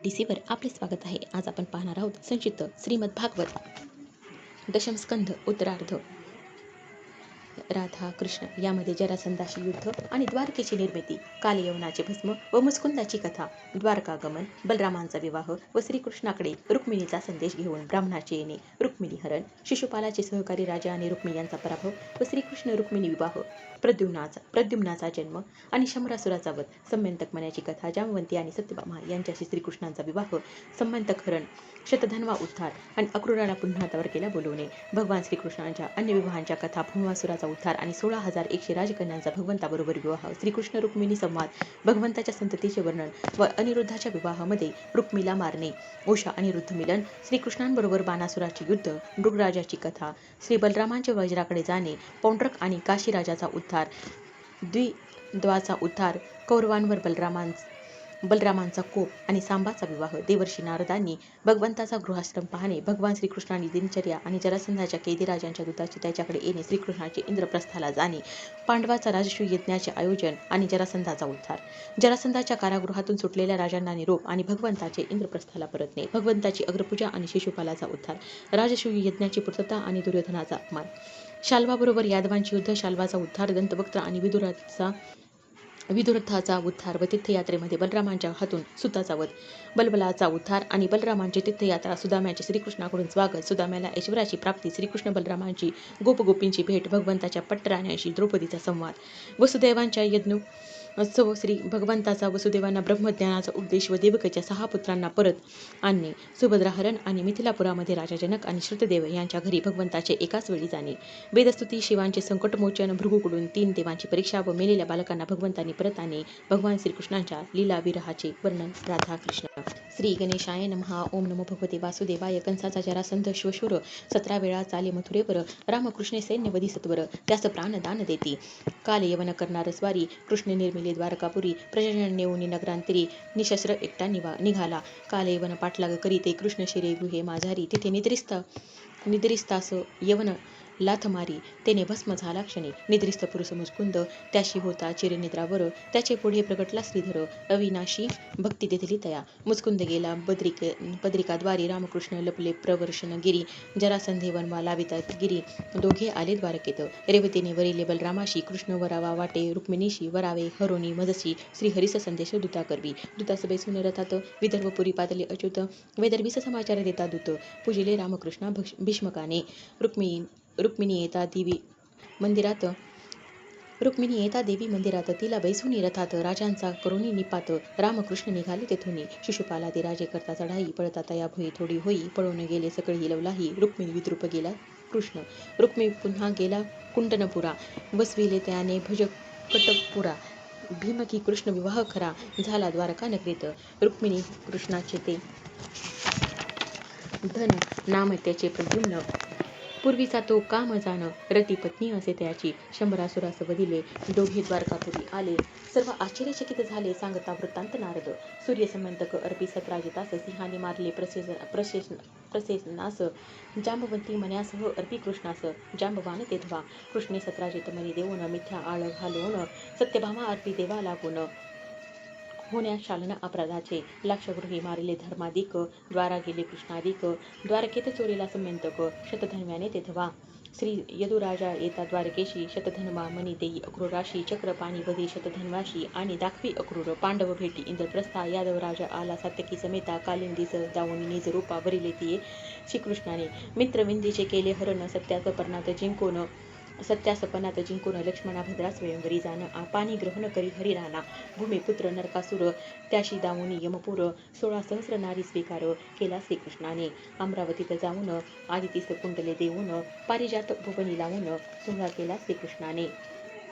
डीसीवर आपले स्वागत आहे. आज आपण पाहणार आहोत संक्षिप्त श्रीमद भागवत दशम स्कंध उत्तरार्ध. राधा कृष्ण यामध्ये जरासंधाशी युद्ध आणि द्वारकेची निर्मिती, कालयवनाचे भस्म व मुस्कुंदाची कथा, द्वारकागमन, बलरामांचा विवाह व श्रीकृष्णाकडे रुक्मिणीचा संदेश घेऊन ब्राह्मणाचे येणे, रुक्मिणी हरण, शिशुपालाचे सहकारी राजा आणि रुक्मिणी यांचा पराभव व श्रीकृष्ण रुक्मिणी विवाह, प्रद्युम्नाचा जन्म आणि शंभरासुराचा वध, सम्यंतक मण्याची कथा, जामवंती आणि सत्यभामा यांच्याशी श्रीकृष्णांचा विवाह, सम्यंतक हरण, शतधन्वा उद्धार आणि अक्रूराला पुन्हा द्वारकेला बोलवणे, भगवान श्रीकृष्णांच्या अन्य विवाहांच्या कथा, भूमासुराचा उद्धार आणि 16,100 राजकन्यांचा भगवंताबरोबर विवाह, श्रीकृष्ण रुक्मिणी संवाद, भगवंताच्या संततीचे वर्णन व अनिरुद्धाच्या विवाहामध्ये रुक्मिला मारणे, उषा अनिरुद्ध मिलन, श्रीकृष्णांबरोबर बाणासुराचे युद्ध, मृगराजाची कथा, श्री बलरामांचे वज्राकडे जाणे, पौंड्रक आणि काशीराजाचा उद्धार, द्विद्वाचा उद्धार, कौरवांवर बलरामांचा कोप आणि सांबाचा विवाह, देवर्षी नारदांनी भगवंताचा गृहाश्रम पाहणे, भगवान श्रीकृष्णांनी दिनचर्या आणि जरासंधाच्या कैदी राजांच्या दूताचे त्याच्याकडे येणे, श्रीकृष्णाचे इंद्रप्रस्थाला जाणे, पांडवाचा राजसूय यज्ञाचे आयोजन आणि जरासंधाचा उद्धार, जरासंधाच्या कारागृहातून सुटलेल्या राजांना निरोप आणि भगवंताचे इंद्रप्रस्थाला परतणे, भगवंताची अग्रपूजा आणि शिशुपालाचा उद्धार, राजसूय यज्ञाची पूर्तता आणि दुर्योधनाचा अपमान, शाल्वाबरोबर यादवांचे युद्ध, शाल्वाचा उद्धार, दंतवक्त्र आणि विदुरथाचा उद्धार व तीर्थयात्रेमध्ये बलरामांच्या हातून सुताचा वध, बलबलाचा उद्धार आणि बलरामांची तीर्थयात्रा, सुदाम्याचे श्रीकृष्णाकडून स्वागत, सुदाम्याला ऐश्वर्याची प्राप्ती, श्रीकृष्ण बलरामांची गोपगोपींची भेट, भगवंताच्या पट्टराण्यांशी द्रौपदीचा संवाद, वसुदेवांच्या यज्ञोत्सव, श्री भगवंताचा वसुदेवांना ब्रह्मज्ञानाचा उपदेश व देवकीच्या 6 पुत्रांना परत आणणे, सुभद्राहरण आणि मिथिलापुरामध्ये राजा जनक आणि श्रुतदेव यांच्या घरी भगवंताचे एकाच वेळी जाणे, वेदस्तुती, शिवांचे संकटमोचन, भृगूकडून 3 देवांची परीक्षा व मेलेल्या बालकांना भगवंतांनी परत आणणे, भगवान श्रीकृष्णांच्या लीला विरहाचे वर्णन, राधा कृष्ण. श्री गणेशाय नमः. ओम नमो भगवते वासुदेवाय. कंसाचा जरासंध श्वशुर 17 वेळा चाले मथुरेवर, रामकृष्णे सैन्यवधी सत्वर, त्यास प्राणदान देती, काल यवन करणार स्वारी, कृष्ण निर्मिले द्वारकापुरी, प्रजन नेऊनी नगरांतरी, निशस्त्र एकटा निघाला, काल यवन पाठलाग करीते, कृष्ण शिरे गुहे माझारी, तिथे निद्रिस्तास यवन लाथ मारी, तेने भस्म झाला क्षणी, निद्रिस्त पुरुष मुस्कुंद, त्याशी होता चिरनिद्रावर, त्याचे पुढे प्रगटला श्रीधर, अविनाशी भक्ती दिधली तया, मुस्कुंद गेला पद्रिकाद्वारी, रामकृष्ण लपले प्रवर्षण गिरी, जरासंधे वनवा लावितात गिरी, दोघे आले द्वारकेत, रेवतीने वरिले बलरामाशी, कृष्ण वरावा वाटे रुक्मिणीशी, वरावे हरोनी मजसी, श्रीहरीस संदेश दूता करवी, दूतास बैसून रथात विदर्भपुरी पातले अच्युत, वैदर्भीस समाचार देता दूत, पूजिले रामकृष्णा भीष्मकाने, रुक्मिणी येता देवी मंदिरात, तिला बैसुनी रथात, राजांचा करुणी निपात, रामकृष्ण निघाले तेथुनी, शिशुपाला ते राजे करता चढाई, पळता तया भुई थोडी होई, पळून गेले सकळी लवलाही, रुक्मिणी विद्रूप गेला कृष्ण, रुक्मिणी पुन्हा गेला कुंडनपुरा, वसविले त्याने भजकटपुरा, भीमकी कृष्ण विवाह खरा, झाला द्वारका नगरीत, रुक्मिणी कृष्णाचे ते धन, नाम त्याचे प्रद्युम्न, पूर्वीचा तो काम जाण, रती पत्नी असे त्याची, शंभरासुरास वदिले, दोघे द्वारकापुरी आले, सर्व आश्चर्यचकित झाले, सांगता वृत्तांत नारद, सूर्यसमंतक अर्पी सत्राजितास, सिंहाने मारले प्रसेनास, जांबवंती मन्यासह अर्पी कृष्णास, जांबवान तेधवा, कृष्णे सत्राजित मनी देऊन, मिथ्या आळ घालून, सत्यभामा अर्पी देवा लागून, होण्या शालन अपराधाचे, लाक्षगृही मारिले धर्माधिक, द्वारा गेले कृष्णाधिक, द्वारकेत चोरीला सम्यंतक, शतधन्व्याने तेधवा, श्री यदुराजा येता द्वारकेशी, शतधन्वा मनी देई अक्रूराशी, चक्र पाणी वधी शतधन्वाशी, आणि दाखवी अक्रूर, पांडव भेटी इंद्रप्रस्था, यादव राजा आला सात्यकी समेता, कालिंदीस जाऊन निज रूपा वरिले तिये श्रीकृष्णाने, मित्रविंदीचे केले हरण, सत्यासपनात जिंकून, लक्ष्मणा भद्रा स्वयंवरी जाण, पाणी ग्रहण करी हरिराना, भूमिपुत्र नरकासुर, त्याशी दावुनी यमपूर, 16 सहस्र नारी स्वीकार केला श्रीकृष्णाने, अमरावतीत जाऊन, आदितीस कुंडले देऊन, पारिजात भुवनी लावून, सोहळा केला श्रीकृष्णाने,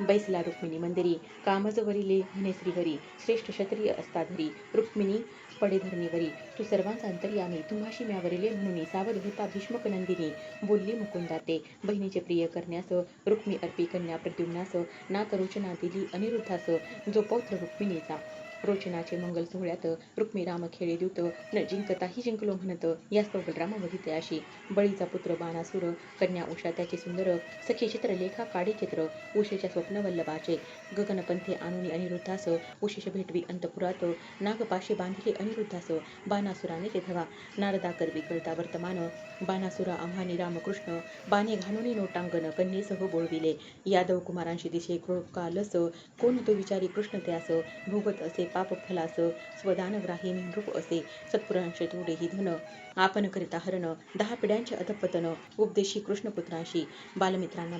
बैसला रुक्मिणी मंदिरी, कामज वरिले म्हणे श्रीहरी, श्रेष्ठ क्षत्रिय असताधरी, रुक्मिणी पडे धरणीवरी, तू सर्वांचा अंतर्यामी, तुम्हाशी म्या वरिले म्हणून, सावध होता भीष्मक नंदिनी, बोलली मुकुंदाते, बहिणीचे प्रिय करण्यास, रुक्मी अर्पी कन्या प्रद्युम्नास, नात रोचना दिली अनिरुद्धास, जो पौत्र रुक्मिणीचा, रोचनाचे मंगल सोहळ्यात रुक्मी राम खेळे द्यूत न जिंकताही जिंकलो म्हणत यास्तव बलराम वधिते अशी. बळीचा पुत्र बाणासूर कन्या उषा त्याचे सुंदर सखी चित्रलेखा काढी चित्र उषेच्या स्वप्न वल्लभाचे. गगनपंथी आणुनी अनिरुद्धास उषेश भेटवी अंतपुरात नागपाशी बांधिले अनिरुद्धास बाणासुराने ते धवा. नारदा करवी कळता वर्तमान बाणासुरा आम्हानी रामकृष्ण बाणे घालुनी नोटांगण कन्येसह बोळविले. यादव कुमारांशी दिशे कालस कोण तो विचारी कृष्ण त्यास भोगत असे पाप फलास स्वदानग्राही नृप असे सत्पुरांश तोडेही धन आपण करिता हरण 10 पिढ्यांचे अधपतन उपदेशी कृष्णपुत्रांशी बालमित्रांना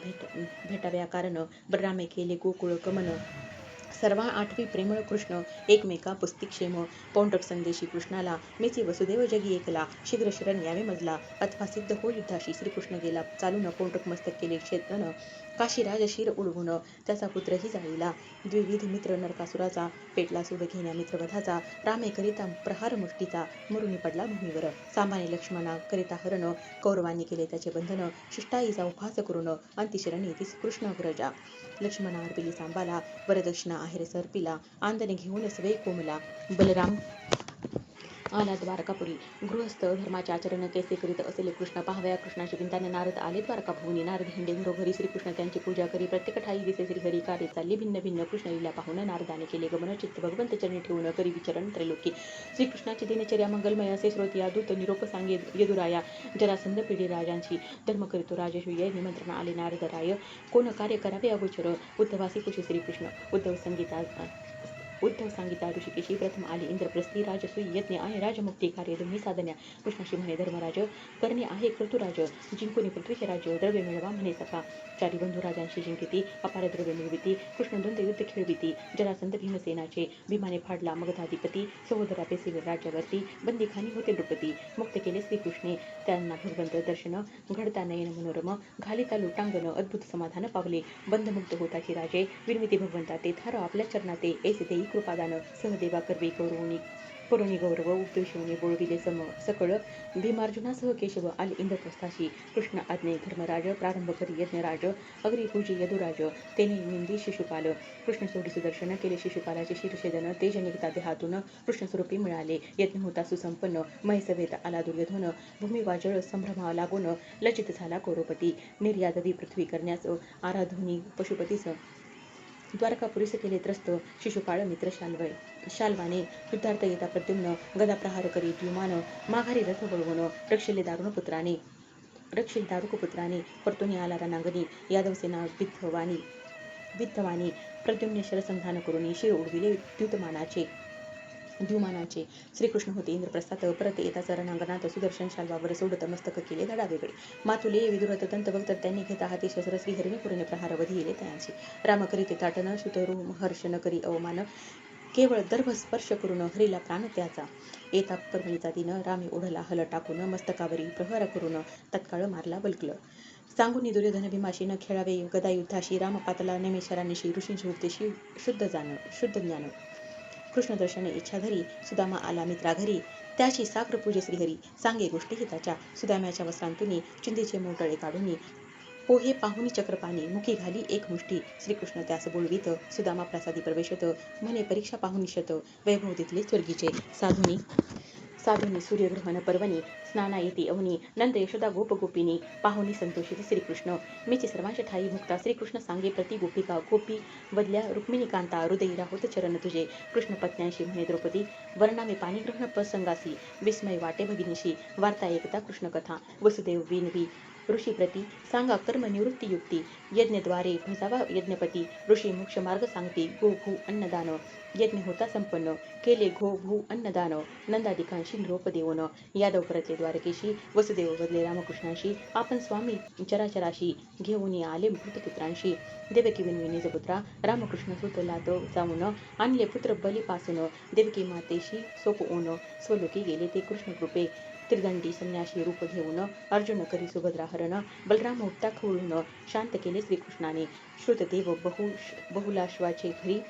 भेटाव्या कारण बलरामे केले गोकुळ गमन. सर्वा आठवी प्रेमळ कृष्ण एकमेका पुस्ती क्षेम पौंड्रक संदेशी कृष्णाला मीचे वसुदेव जगी एकला शीघ्र शरण यावे मजला अथवा सिद्ध हो युद्धाशी. श्रीकृष्ण गेला चालून पौंड्रक मस्तक केले क्षेत्रन काशीराज शिर उडवून त्याचा पुत्रही जाळीला. द्विविध मित्र नरकासुराचा पेटला सूड घेण्या मित्रवधाचा रामे करिता प्रहार मुष्टीचा मरुनी पडला भूमीवर. सांबाने लक्ष्मणा करिता हरण कौरवांनी केले त्याचे बंधन शिष्टाईचा उपहास करून अंतिशरणी तीस कृष्ण अग्रजा. लक्ष्मणा अर्पिली सांबाला वरदक्षिणा आहेर सर्पिला आंदने घेऊन स्वे कोमला. बलराम आला द्वारकापुरी गृहस्थ धर्माचे आचरण कैसे करीत असेल कृष्ण पाहावया कृष्णाची विंताने नारद आले द्वारकाभुवनी. नारद हिंडे घरोघरी श्रीकृष्ण त्यांची पूजा करी प्रत्येक ठाई दिसे श्रीहरी कार्य चालली भिन्न भिन्न कृष्ण लीला पाहून नारदाने केले गमन चित्त भगवंत चरणी ठेवून करी विचरण त्रैलोकी. श्रीकृष्णाची दिनचर्या मंगलमय असे श्रोतिया दूत निरोप सांगे यदुराया जरासंध पिढी राजांची धर्म करीतो राजसूय निमंत्रण आले नारदराय कोण कार्य करावे अगोचर उद्धवासी कुशी श्रीकृष्ण. उद्धव सांगिता ऋषिकेशी प्रथम आली इंद्रप्रस्थी राजसूय यज्ञ आहे राजमुक्ती कार्य दोन्ही साधन्या. कृष्णाशी म्हणे धर्मराज करणे आहे क्रतुराज जिंकुनी पृथ्वीचे राज्य द्रव्य मिळवा म्हणे सखा. चारी बंधू राजांशी जिंकिती अपार द्रव्य मिळविती कृष्ण द्वंद्व युद्ध खेळविती. जरासंध भीमसेनाचे भीमाने फाडला मगधाधिपती सहोदरा पेसिले राज्यावरती बंदीखानी होते नृपती. मुक्त केले श्रीकृष्णे त्यांना भगवंत दर्शन घडता नयन मनोरम घालिता लोटांगण अद्भुत समाधान पावले. बंधमुक्त होताची राजे विनविती भगवंता ते थार आपल्या चरणाते ऐसे देई कृपादान. सहदेवा करवी करुणी गौरव उपदेशोनी बोळविले सकळ भीमार्जुनासह केशव आले इंद्रप्रस्थाशी. कृष्ण आज्ञे धर्मराज प्रारंभ करी यज्ञराज अग्री पूजी यदुराज तेने निंदी शिशुपाल. कृष्ण सोडी सुदर्शन केले शिशुपालाचे शिरछेदन तेज निघता देहातून कृष्णस्वरूपी मिळाले. यज्ञ होता सुसंपन्न मयसवेत आला दुर्योधन भूमी वाजळ संभ्रमा लागून लज्जित झाला कौरवपती. निर्याददी पृथ्वी करण्यास आराधुनी पशुपतीस द्वारकापुरीस केले त्रस्त शिशुपाळ मित्र शाल्वाने. युद्धार्थ येता प्रद्युम्न गदा प्रहार करी द्युमान माघारी रथ वळवून रक्षिले दारुकपुत्राने परतून आला रणांगणी. यादवसेना विद्धवानी प्रद्युम्ने शरसंधान करून शिर उडविले द्युमानाचे. श्रीकृष्ण होते इंद्रप्रस्थात परत येताच रणांगणात सुदर्शन शाल्वावर सोडत मस्तक केले धडा वेगळे. मातुले विदुरथ दंतभक्त त्यांनी घेता हाती शस्त्र श्रीहरीने पुरणे प्रहार वधिले त्यांची. राम करीते ताटन सुतरू हर्ष न करी अवमान केवळ दर्भ स्पर्श करून हरीला प्राण त्याचा. येता पर्वणीचा दिन रामे ओढला हल टाकून मस्तकावरी प्रहार करून तत्काळ मारला बलकल. सांगुनी दुर्योधन भीमाशी न खेळावे गदा युद्धाशी राम पातला नेमेश्वरांनीशी ऋषींची उपदेशी शुद्ध ज्ञान. कृष्ण दर्शने इच्छा धरी सुदामा आला मित्रा घरी त्याची साग्र पूजे श्रीहरी सांगे गोष्टी हिताच्या. सुदाम्याच्या वस्त्रांतुनी चिंधीचे मोटळे काढूनी पोहे पाहुनी चक्रपाणी मुखी घाली एक मुष्टी. श्रीकृष्ण त्यास बोलवीत सुदामा प्रसादी प्रवेशत म्हणे परीक्षा पाहुनी शत वैभव तिथले स्वर्गीचे. साधुनी सूर्यग्रहण पर्वणी स्नाना येती अवनी नंद यशोदा गोपिनी पाहुनी संतोषित श्रीकृष्ण. मीचे सर्वांच्या ठाई भुक्ता श्रीकृष्ण सांगे प्रति गोपिका गोपी वदल्या रुक्मिणी कांता हृदयी राहोत चरण तुझे. कृष्ण पत्न्यांशी म्हणे द्रौपदी वर्णावे पाणीग्रहण प्रसंगासी विस्मय वाटे भगिनीशी वार्ता एकता कृष्णकथा. वसुदेव विनवी ऋषीप्रती सांगा कर्म निवृत्ती युक्ती यज्ञद्वारे भजावा यज्ञपती. ऋषी मोक्ष मार्ग सांगती गो भू अन्नदान यज्ञ होता संपन्न केले घो भू अन्नदान नंदादिकांशी निरोप देऊन. यादव परतले द्वारकेशी वसुदेव बदले रामकृष्णांशी आपण स्वामी चराचराशी घेऊन आले भूतपुत्रांशी. देवकी विनविनी जपुत्रा रामकृष्ण सुतलात जाऊन आणले पुत्र बलीपासून देवकी मातेशी सोपवून स्वलोकी गेले ते कृष्ण कृपे. त्रिदंडी संन्याशी रूप घेऊन अर्जुन करी सुभद्रा हरण बलराम उपता खवळून शांत केले श्रीकृष्णाने. श्रुतदेव बहुलाश्वाचे घरी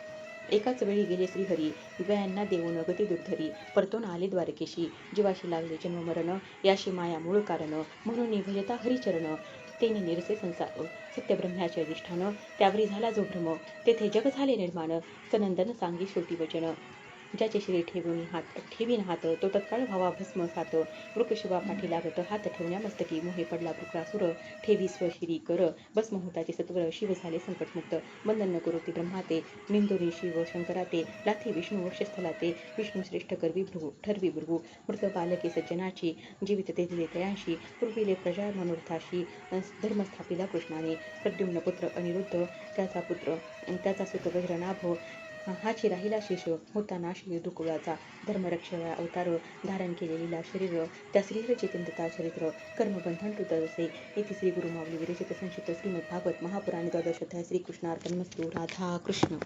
एकाच वेळी गेले श्रीहरी द्वयांना देऊन गती दुर्धरी. परतून आले द्वारकेशी जीवाशी लागले जन्ममरण याशी माया मूळ कारण म्हणून भजता हरिचरण. तेने निरसे संसार सत्यब्रह्म्याचे अधिष्ठान त्यावरी झाला जो भ्रम तेथे जग झाले निर्माण. सनंदन सांगी श्रुती वचन ज्याचे शिरे ठेवीन हात तो तत्काळ व्हावा भस्म सात वृकशिवा पाठी लागत हात ठेवण्या मस्तकी मोहे पडला वृक्रासुर ठेवी स्वशिरी कर भस्म होताचे सत्वर शिव झाले संकटमुक्त बंधन न करोती ब्रह्माते निंदोरी शिव शंकराते लाथी विष्णू वक्षस्थलाते विष्णू श्रेष्ठ करवी भृगू ठरवी भृगू मृत बालके सज्जनाची जीवित ते दिले तयांशी पूर्विले प्रजा मनोर्थाशी धर्म स्थापिला कृष्णाने प्रद्युम्न पुत्र अनिरुद्ध त्याचा सुत वज्रनाभ हाची राहिला शेष होता नाश युद्धकुळाचा धर्मरक्षया अवतार धारण केलेला शरीर त्या श्रीहर चेतनता चरित्र कर्मबंधन तसे इति श्री गुरुमाऊली विरचित संक्षिप्त श्रीमद भागवत महापुराण 12 अध्याय श्रीकृष्णार्पणमस्तु राधा कृष्ण